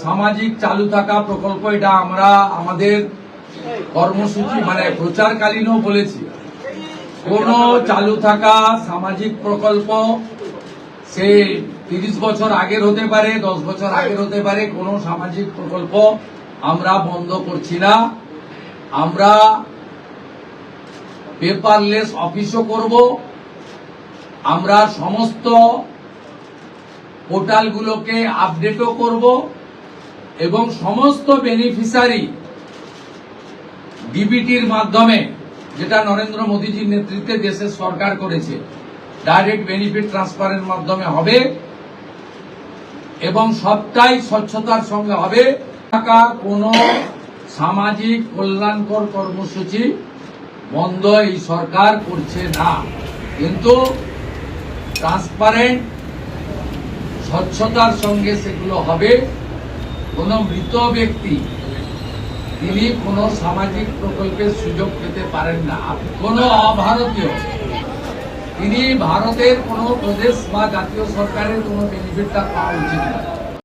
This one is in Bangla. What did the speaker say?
সামাজিক চালু থাকা প্রকল্প, এটা আমরা আমাদের কর্মসূচি মানে প্রচারকালীনও বলেছি, কোন চালু থাকা সামাজিক প্রকল্প সে 30 বছর আগের হতে পারে, 10 বছর আগের হতে পারে, কোন সামাজিক প্রকল্প আমরা বন্ধ করছি না। আমরা পেপারলেস অফিসও করব, আমরা সমস্ত পোর্টালগুলোকে আপডেটও করব এবং সমস্ত বেনিফিশিয়ারি ডিবিটির মাধ্যমে, যেটা নরেন্দ্র মোদীজির নেতৃত্বে দেশের সরকার করেছে, ডাইরেক্ট বেনিফিট ট্রান্সফারের মাধ্যমে হবে এবং সবটাই স্বচ্ছতার সঙ্গে হবে। কোন সামাজিক কল্যাণকর কর্মসূচি বন্ধ এই সরকার করছে না, কিন্তু ট্রান্সপারেন্ট স্বচ্ছতার সঙ্গে সেগুলো হবে। কোন মৃত ব্যক্তি তিনি কোন সামাজিক প্রকল্পের সুযোগ পেতে পারেন না। কোন অভারতীয় তিনি ভারতের কোন প্রদেশ বা জাতীয় সরকারের কোন বেনিফিট তার পাওয়া উচিত নয়।